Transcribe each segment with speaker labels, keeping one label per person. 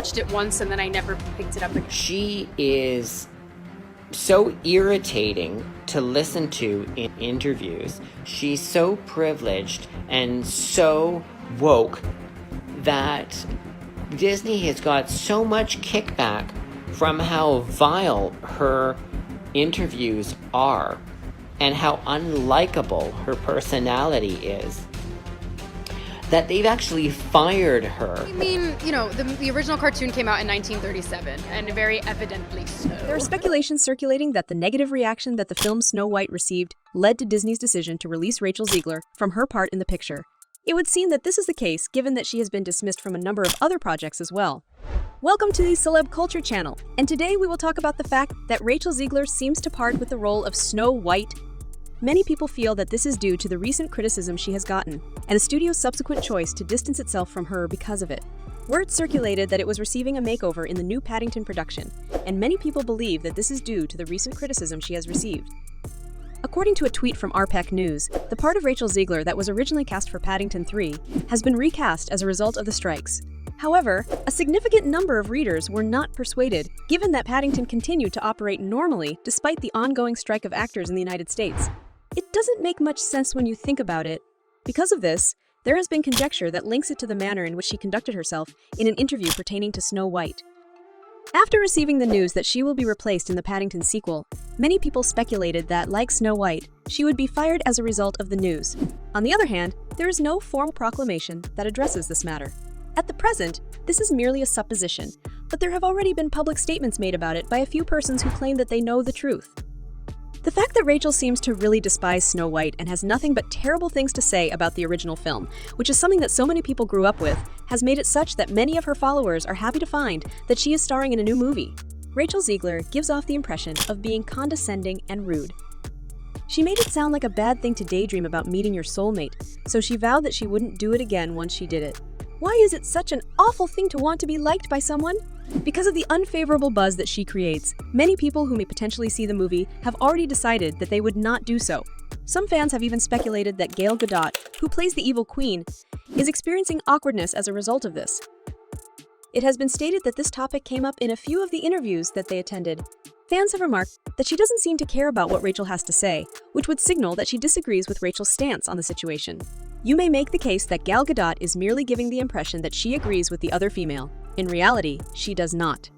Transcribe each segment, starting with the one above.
Speaker 1: watched it once and then I never picked it up again.
Speaker 2: She is so irritating to listen to in interviews. She's so privileged and so woke that Disney has got so much kickback from how vile her interviews are and how unlikable her personality is, that they've actually fired her.
Speaker 1: I mean, you know, the original cartoon came out in 1937, and very evidently so.
Speaker 3: There are speculations circulating that the negative reaction that the film Snow White received led to Disney's decision to release Rachel Zegler from her part in the picture. It would seem that this is the case, given that she has been dismissed from a number of other projects as well. Welcome to the Celeb Culture channel, and today we will talk about the fact that Rachel Zegler seems to part with the role of Snow White. Many people feel that this is due to the recent criticism she has gotten, and the studio's subsequent choice to distance itself from her because of it. Word circulated that it was receiving a makeover in the new Paddington production, and many people believe that this is due to the recent criticism she has received. According to a tweet from RPEC News, the part of Rachel Zegler that was originally cast for Paddington 3 has been recast as a result of the strikes. However, a significant number of readers were not persuaded, given that Paddington continued to operate normally despite the ongoing strike of actors in the United States. It doesn't make much sense when you think about it. Because of this, there has been conjecture that links it to the manner in which she conducted herself in an interview pertaining to Snow White. After receiving the news that she will be replaced in the Paddington sequel, many people speculated that, like Snow White, she would be fired as a result of the news. On the other hand, there is no formal proclamation that addresses this matter. At the present, this is merely a supposition, but there have already been public statements made about it by a few persons who claim that they know the truth. The fact that Rachel seems to really despise Snow White and has nothing but terrible things to say about the original film, which is something that so many people grew up with, has made it such that many of her followers are happy to find that she is starring in a new movie. Rachel Zegler gives off the impression of being condescending and rude. She made it sound like a bad thing to daydream about meeting your soulmate, so she vowed that she wouldn't do it again once she did it. Why is it such an awful thing to want to be liked by someone? Because of the unfavorable buzz that she creates, many people who may potentially see the movie have already decided that they would not do so. Some fans have even speculated that Gal Gadot, who plays the evil queen, is experiencing awkwardness as a result of this. It has been stated that this topic came up in a few of the interviews that they attended. Fans have remarked that she doesn't seem to care about what Rachel has to say, which would signal that she disagrees with Rachel's stance on the situation. You may make the case that Gal Gadot is merely giving the impression that she agrees with the other female. In reality, she does not.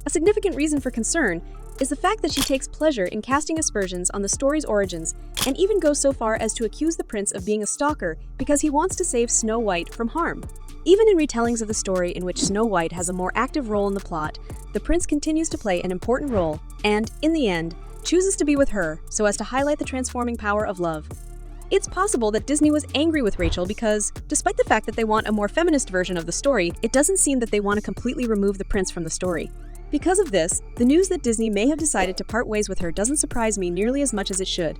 Speaker 3: A significant reason for concern is the fact that she takes pleasure in casting aspersions on the story's origins and even goes so far as to accuse the prince of being a stalker because he wants to save Snow White from harm. Even in retellings of the story in which Snow White has a more active role in the plot, the prince continues to play an important role and, in the end, chooses to be with her so as to highlight the transforming power of love. It's possible that Disney was angry with Rachel because, despite the fact that they want a more feminist version of the story, it doesn't seem that they want to completely remove the prince from the story. Because of this, the news that Disney may have decided to part ways with her doesn't surprise me nearly as much as it should.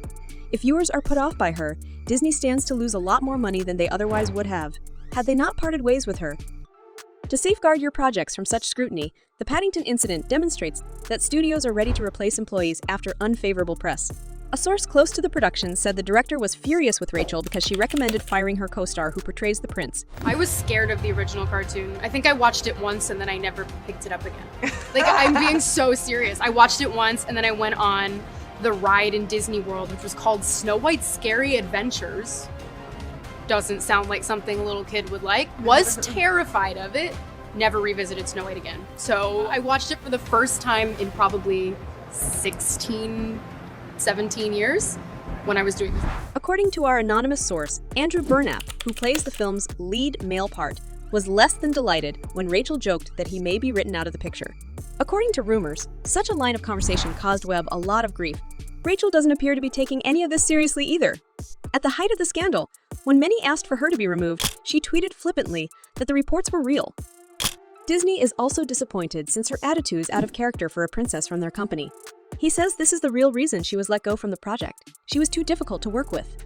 Speaker 3: If viewers are put off by her, Disney stands to lose a lot more money than they otherwise would have, had they not parted ways with her. To safeguard your projects from such scrutiny, the Paddington incident demonstrates that studios are ready to replace employees after unfavorable press. A source close to the production said the director was furious with Rachel because she recommended firing her co-star who portrays the prince.
Speaker 1: I was scared of the original cartoon. I think I watched it once and then I never picked it up again. Like, I'm being so serious. I watched it once and then I went on the ride in Disney World, which was called Snow White's Scary Adventures. Doesn't sound like something a little kid would like. Was terrified of it. Never revisited Snow White again. So I watched it for the first time in probably 17 years when I was doing this.
Speaker 3: According to our anonymous source, Andrew Burnap, who plays the film's lead male part, was less than delighted when Rachel joked that he may be written out of the picture. According to rumors, such a line of conversation caused Webb a lot of grief. Rachel doesn't appear to be taking any of this seriously either. At the height of the scandal, when many asked for her to be removed, she tweeted flippantly that the reports were real. Disney is also disappointed since her attitude is out of character for a princess from their company. He says this is the real reason she was let go from the project. She was too difficult to work with.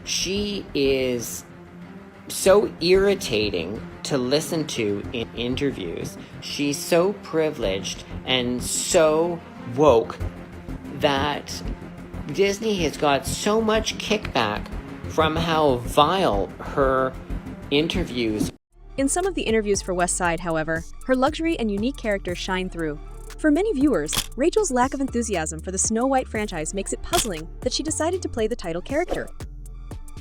Speaker 2: She is so irritating to listen to in interviews. She's so privileged and so woke that Disney has got so much kickback from how vile her interviews
Speaker 3: In some of the interviews for West Side, however, her luxury and unique character shine through. For many viewers, Rachel's lack of enthusiasm for the Snow White franchise makes it puzzling that she decided to play the title character.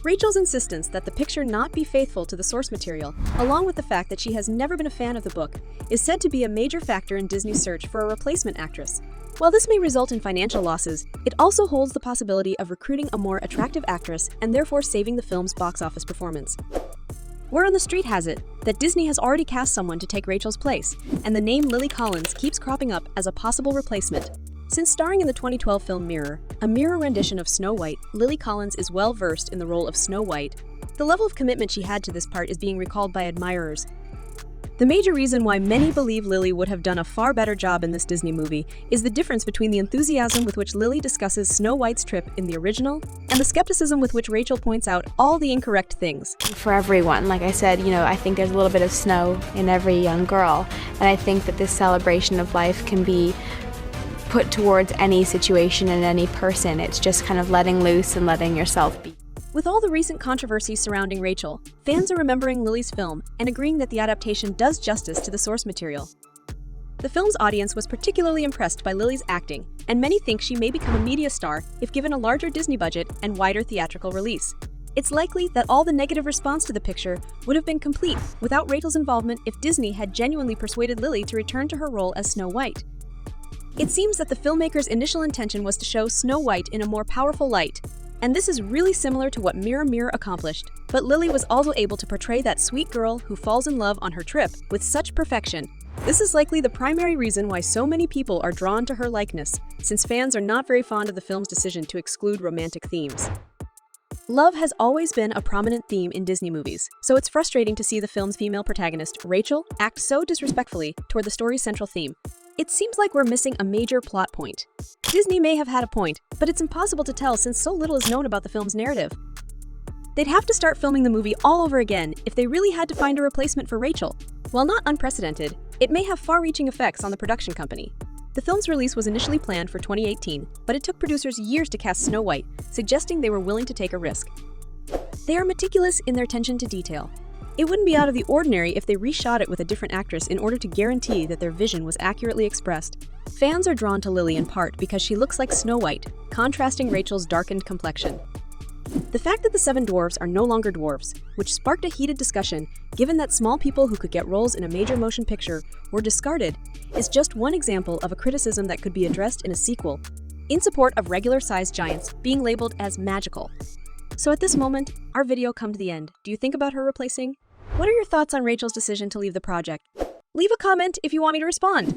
Speaker 3: Rachel's insistence that the picture not be faithful to the source material, along with the fact that she has never been a fan of the book, is said to be a major factor in Disney's search for a replacement actress. While this may result in financial losses, it also holds the possibility of recruiting a more attractive actress and therefore saving the film's box office performance. Word on the street has it that Disney has already cast someone to take Rachel's place, and the name Lily Collins keeps cropping up as a possible replacement. Since starring in the 2012 film Mirror, a mirror rendition of Snow White, Lily Collins is well versed in the role of Snow White. The level of commitment she had to this part is being recalled by admirers. The major reason why many believe Lily would have done a far better job in this Disney movie is the difference between the enthusiasm with which Lily discusses Snow White's trip in the original and the skepticism with which Rachel points out all the incorrect things.
Speaker 4: For everyone, like I said, I think there's a little bit of snow in every young girl, and I think that this celebration of life can be put towards any situation and any person. It's just kind of letting loose and letting yourself be.
Speaker 3: With all the recent controversy surrounding Rachel, fans are remembering Lily's film and agreeing that the adaptation does justice to the source material. The film's audience was particularly impressed by Lily's acting, and many think she may become a media star if given a larger Disney budget and wider theatrical release. It's likely that all the negative response to the picture would have been complete without Rachel's involvement if Disney had genuinely persuaded Lily to return to her role as Snow White. It seems that the filmmaker's initial intention was to show Snow White in a more powerful light, and this is really similar to what Mirror Mirror accomplished, but Lily was also able to portray that sweet girl who falls in love on her trip with such perfection. This is likely the primary reason why so many people are drawn to her likeness, since fans are not very fond of the film's decision to exclude romantic themes. Love has always been a prominent theme in Disney movies, so it's frustrating to see the film's female protagonist, Rachel, act so disrespectfully toward the story's central theme. It seems like we're missing a major plot point. Disney may have had a point, but it's impossible to tell since so little is known about the film's narrative. They'd have to start filming the movie all over again if they really had to find a replacement for Rachel. While not unprecedented, it may have far-reaching effects on the production company. The film's release was initially planned for 2018, but it took producers years to cast Snow White, suggesting they were willing to take a risk. They are meticulous in their attention to detail. It wouldn't be out of the ordinary if they reshot it with a different actress in order to guarantee that their vision was accurately expressed. Fans are drawn to Lily in part because she looks like Snow White, contrasting Rachel's darkened complexion. The fact that the 7 dwarves are no longer dwarves, which sparked a heated discussion given that small people who could get roles in a major motion picture were discarded, is just one example of a criticism that could be addressed in a sequel, in support of regular-sized giants being labeled as magical. So at this moment, our video come to the end. Do you think about her replacing? What are your thoughts on Rachel's decision to leave the project? Leave a comment if you want me to respond.